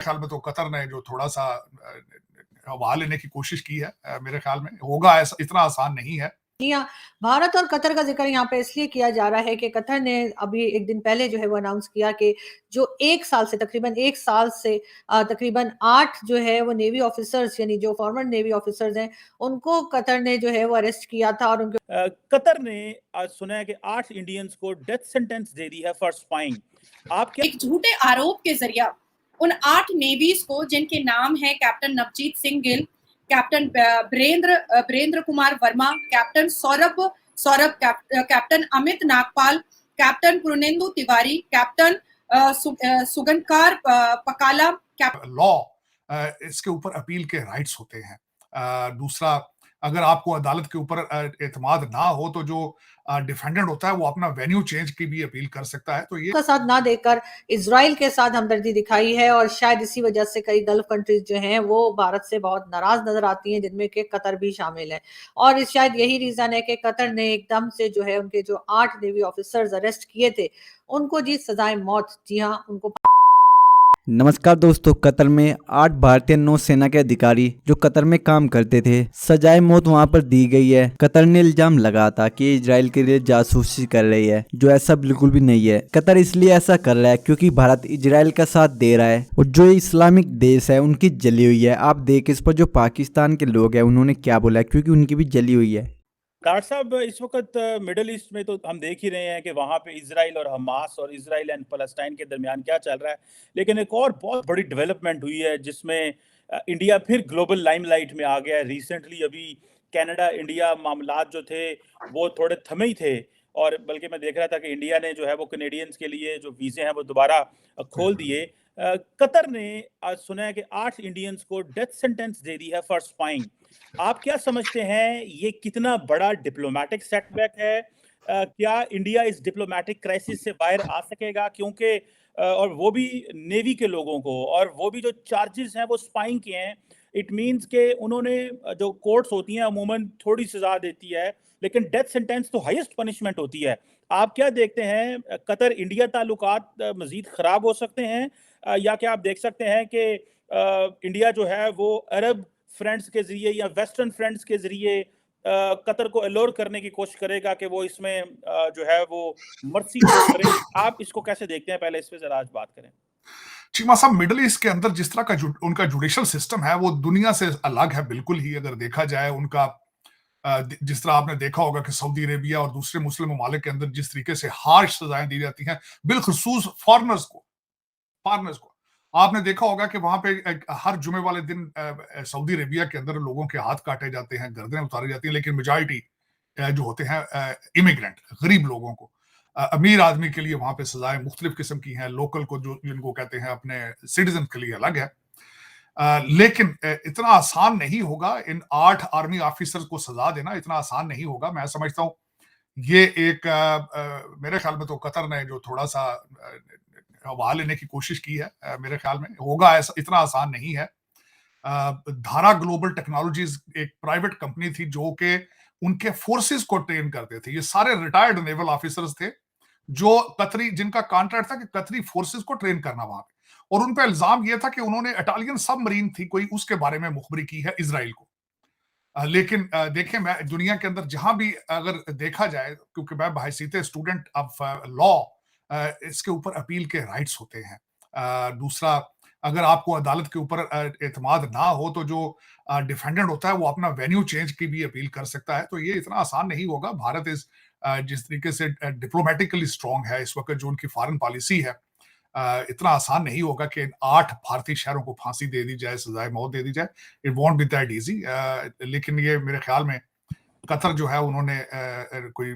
ख्याल में तो कतर ने जो थोड़ा-सा हवा लेने की कोशिश की है, मेरे ख्याल में होगा, ऐसा इतना आसान नहीं है। जी हाँ, भारत और कतर का ज़िक्र यहाँ पे इसलिए किया जा रहा है कि कतर ने अभी एक दिन पहले जो है वो अनाउंस किया कि जो 1 साल से तकरीबन 1 साल से तकरीबन 8 जो है वो नेवी ऑफिसर्स यानी जो फॉर्मर नेवी ऑफिसर्स हैं, उनको कतर ने जो है वो अरेस्ट किया था और उनके कतर ने आज सुना है कि 8 इंडियंस को डेथ सेंटेंस दे दी है फॉर स्पाइंग। आप क्या एक झूठे आरोप के जरिया उन 8 नेवीज को, जिनके नाम है captain Navjeet Singh Gill, captain Brendra Kumar Verma, captain Saurabh, captain Amit Nagpal, captain Purnendu Tiwari, captain Sugandhkar Pakala. Law इसके ऊपर अपील के राइट्स होते हैं। दूसरा, अगर आपको अदालत के ऊपर एतमाद ना हो तो जो डिफेंडेंट होता है वो अपना वेन्यू चेंज की भी अपील कर सकता है। तो ये का साथ ना देकर इजराइल के साथ हमदर्दी दिखाई है और शायद इसी वजह से कई गल्फ कंट्रीज जो हैं वो भारत से बहुत नाराज नजर आती हैं, जिनमें कि कतर भी शामिल है। और शायद यही रीजन है कि कतर ने एकदम से जो है उनके जो 8 नेवी ऑफिसर्स अरेस्ट किए थे उनको जी सजाए मौत, जी हाँ उनको। नमस्कार दोस्तों, कतर में 8 भारतीय नौसेना के अधिकारी जो कतर में काम करते थे, सजाए मौत वहां पर दी गई है। कतर ने इल्जाम लगा था कि इजराइल के लिए जासूसी कर रही है, जो ऐसा बिल्कुल भी नहीं है। कतर इसलिए ऐसा कर रहा है क्योंकि भारत इजराइल का साथ दे रहा है और जो इस्लामिक देश है उनकी जली हुई है। आप देख इस पर जो पाकिस्तान के लोग हैं उन्होंने क्या बोला है, क्योंकि उनकी भी जली हुई है। डॉक्टर साहब, इस वक्त मिडल ईस्ट में तो हम देख ही रहे हैं कि वहाँ पे इजराइल और हमास और इजराइल एंड फलस्तीन के दरमियान क्या चल रहा है। लेकिन एक और बहुत बड़ी डेवलपमेंट हुई है जिसमें इंडिया फिर ग्लोबल लाइमलाइट में आ गया है। रिसेंटली अभी कनाडा इंडिया मामलात जो थे वो थोड़े थमे ही थे, और बल्कि मैं देख रहा था कि इंडिया ने जो है वो कैनेडियंस के लिए जो वीज़े हैं वो दोबारा खोल दिए। कतर ने आज सुना है कि 8 इंडियंस को डेथ सेंटेंस दे दी है फॉर स्पाइंग। आप क्या समझते हैं, ये कितना बड़ा डिप्लोमेटिक सेटबैक है? क्या इंडिया इस डिप्लोमेटिक क्राइसिस से बाहर आ सकेगा? क्योंकि और वो भी नेवी के लोगों को, और वो भी जो चार्जेस हैं वो स्पाइंग के हैं। इट मींस के उन्होंने जो कोर्ट्स होती हैं अमूमन थोड़ी सजा देती है, लेकिन डेथ सेंटेंस तो हाईएस्ट पनिशमेंट होती है। आप क्या देखते हैं, कतर इंडिया ताल्लुकात मजीद खराब हो सकते हैं, या क्या आप देख सकते हैं कि इंडिया जो है वो अरब फ्रेंड्स के जरिए या वेस्टर्न फ्रेंड्स के जरिए कतर को अलोर करने की कोशिश करेगा कि वो इसमें जो है वो मर्सी शो करे? आप इसको कैसे देखते हैं? पहले इस पे जरा आज बात करें। चीमा साहब, मिडल ईस्ट के अंदर जिस तरह का उनका जुडिशल सिस्टम है वो दुनिया से अलग है बिल्कुल ही। अगर देखा जाए उनका, जिस तरह आपने देखा होगा कि सऊदी अरेबिया और दूसरे मुस्लिम ममालिक के अंदर जिस तरीके से हार्श सजाएं दी जाती हैं, बिलखुसूस फॉरनर्स को आपने देखा होगा कि वहां पे हर जुमे वाले दिन सऊदी अरेबिया के अंदर लोगों के हाथ काटे जाते हैं, गर्दनें उतारी जाती हैं, लेकिन मेजॉरिटी जो होते हैं इमिग्रेंट, गरीब लोगों को, अमीर आदमी के लिए वहां पे सजाएं मुख्तलिफ किस्म की हैं। लोकल को जो जिनको कहते हैं अपने सिटीजन के लिए अलग है। लेकिन इतना आसान नहीं होगा इन 8 आर्मी ऑफिसर्स को सजा देना, इतना आसान नहीं होगा। मैं समझता हूं ये एक मेरे ख्याल में तो कतर ने जो थोड़ा सा हवा लेने की कोशिश की है, मेरे ख्याल में होगा, ऐसा इतना आसान नहीं है। धारा ग्लोबल टेक्नोलॉजीज एक प्राइवेट कंपनी थी जो कि उनके फोर्सेस को ट्रेन करते थे। ये सारे रिटायर्ड नेवल ऑफिसर्स थे जो कतरी, जिनका कॉन्ट्रैक्ट था कि कतरी फोर्सेस को ट्रेन करना वहां पे, और उन पे इल्जाम यह था कि उन्होंने इटालियन सबमरीन थी कोई, उसके बारे में मुखबरी की है इसराइल को। लेकिन देखें, मैं दुनिया के अंदर जहां भी अगर देखा जाए, क्योंकि मैं बहैसियत स्टूडेंट ऑफ लॉ इसके ऊपर अपील के राइट्स होते हैं। दूसरा, अगर आपको अदालत के ऊपर एतमाद ना हो तो जो डिफेंडेंट होता है वो अपना वेन्यू चेंज की भी अपील कर सकता है। तो ये इतना आसान नहीं होगा। भारत जिस तरीके से डिप्लोमेटिकली स्ट्रांग है इस वक्त, जो उनकी फॉरेन पॉलिसी है, इतना आसान नहीं होगा कि 8 भारतीय शहरों को फांसी दे दी जाए, सजाए मौत दे दी जाए। It won't be that easy. लेकिन ये मेरे ख्याल में कतर जो है उन्होंने कोई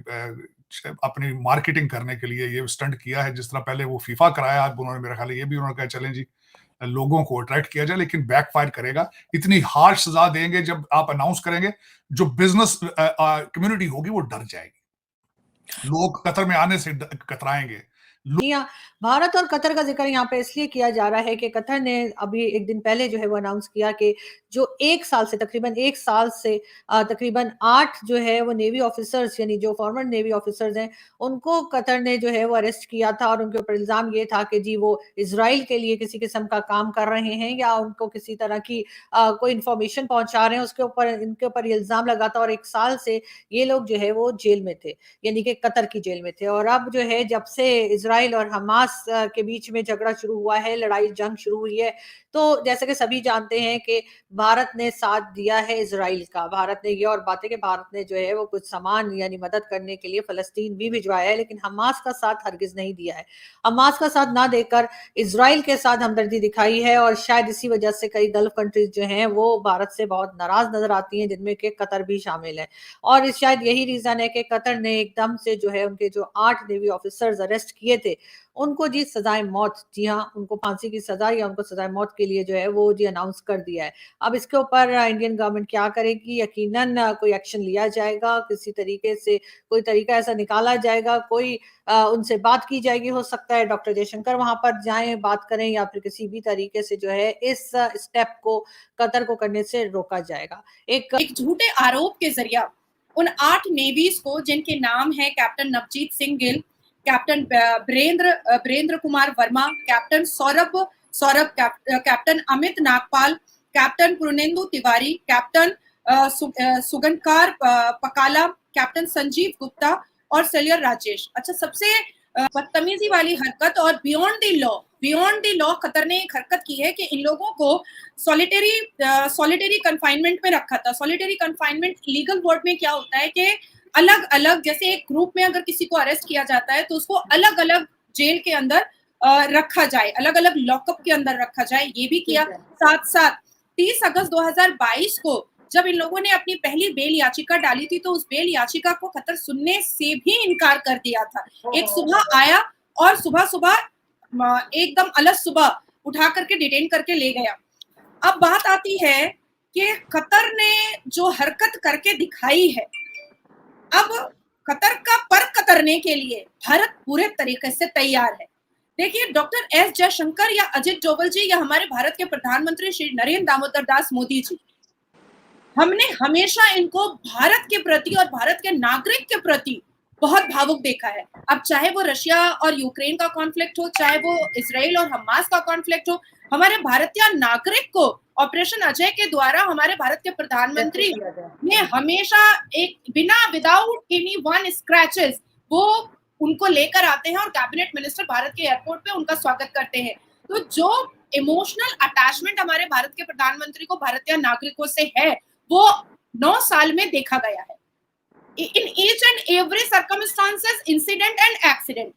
अपनी मार्केटिंग करने के लिए ये स्टंट किया है। जिस तरह पहले वो फीफा कराया, अब उन्होंने मेरे ख्याल ये भी उन्होंने कहा चलें जी लोगों को अट्रैक्ट किया जाए, लेकिन बैकफायर करेगा। इतनी हार्श सजा देंगे जब आप अनाउंस करेंगे, जो बिजनेस कम्युनिटी होगी वो डर जाएगी, लोग कतर में आने से कतराएंगे। यहाँ भारत और कतर का जिक्र यहाँ पे इसलिए किया जा रहा है कि कतर ने अभी एक दिन पहले जो है वो अनाउंस किया कि जो तकरीबन एक साल से तकरीबन 8 जो है वो नेवी ऑफिसर्स यानी जो फॉर्मर नेवी ऑफिसर्स हैं उनको कतर ने जो है वो अरेस्ट किया था और उनके ऊपर इल्जाम ये था कि जी वो इजराइल के लिए किसी किस्म का काम कर रहे हैं या उनको किसी तरह की कोई इंफॉर्मेशन पहुंचा रहे हैं उसके ऊपर इनके ऊपर ये इल्जाम लगा था और एक साल से ये लोग जो है वो जेल में थे यानी कि कतर की जेल में थे। और अब जो है जब से इजराइल और हमास के बीच में झगड़ा शुरू हुआ है, लड़ाई जंग शुरू हुई है, तो जैसे कि सभी जानते हैं कि भारत ने साथ दिया है इजराइल का। भारत ने ये और बात है कि भारत ने जो है वो कुछ सामान यानी मदद करने के लिए फलस्तीन भी भिजवाया है, लेकिन हमास का साथ हरगिज नहीं दिया है। हमास का साथ ना देकर इजराइल के साथ हमदर्दी दिखाई है और शायद इसी वजह से कई गल्फ कंट्रीज जो हैं वो भारत से बहुत नाराज नजर आती हैं, जिनमें कि कतर भी शामिल है। और शायद यही रीजन है कि कतर ने एकदम से जो है उनके जो 8 नेवी ऑफिसर्स अरेस्ट किए थे उनको जी सजाए मौत, जी हाँ, उनको फांसी की सजा या उनको सजाए मौत के लिए जो है वो जी अनाउंस कर दिया है। अब इसके ऊपर इंडियन गवर्नमेंट क्या करेगी? यकीनन कोई एक्शन लिया जाएगा, किसी तरीके से कोई तरीका ऐसा निकाला जाएगा, कोई उनसे बात की जाएगी। हो सकता है डॉक्टर जयशंकर वहां पर जाएं, बात करें, या फिर किसी भी तरीके से जो है इस स्टेप को कतर को करने से रोका जाएगा। एक झूठे आरोप के जरिया उन 8 नेवीज को जिनके नाम है captain Navjeet Singh Gill, captain Brendra Kumar Verma, captain Saurabh captain Amit Nagpal, captain Purnendu Tiwari, captain Sugandhkar Pakala, captain Sanjeev Gupta और सेलियर राजेश। अच्छा, सबसे बदतमीजी वाली हरकत और बियॉन्ड द लॉ कतर ने एक हरकत की है कि इन लोगों को सॉलिटरी कंफाइनमेंट में रखा था। सॉलिटरी कंफाइनमेंट लीगल वर्ड में क्या होता है कि अलग अलग, जैसे एक ग्रुप में अगर किसी को अरेस्ट किया जाता है तो उसको अलग अलग जेल के अंदर रखा जाए, अलग अलग लॉकअप के अंदर रखा जाए, ये भी किया। साथ साथ 30 अगस्त 2022 को जब इन लोगों ने अपनी पहली बेल याचिका डाली थी तो उस बेल याचिका को कतर सुनने से भी इनकार कर दिया था। एक सुबह आया और सुबह एकदम अलग सुबह उठा करके डिटेन करके ले गया। अब बात आती है कि कतर ने जो हरकत करके दिखाई है, अब कतर का पर कतरने के लिए भारत पूरे तरीके से तैयार है। देखिए, डॉक्टर एस जयशंकर या अजित डोवल जी या हमारे भारत के प्रधानमंत्री श्री नरेंद्र दामोदर दास मोदी जी, हमने हमेशा इनको भारत के प्रति और भारत के नागरिक के प्रति बहुत भावुक देखा है। अब चाहे वो रशिया और यूक्रेन का कॉन्फ्लिक्ट हो, चाहे वो इसराइल और हमास का कॉन्फ्लिक्ट हो, हमारे भारतीय नागरिक को ऑपरेशन अजय के द्वारा हमारे भारत के प्रधानमंत्री ने हमेशा एक विदाउट एनी वन स्क्रैचेस वो उनको लेकर आते हैं और कैबिनेट मिनिस्टर भारत के एयरपोर्ट पे उनका स्वागत करते हैं। तो जो इमोशनल अटैचमेंट हमारे भारत के प्रधानमंत्री को भारतीय नागरिकों से है वो 9 साल में देखा गया है। In each and every circumstances, incident and accident,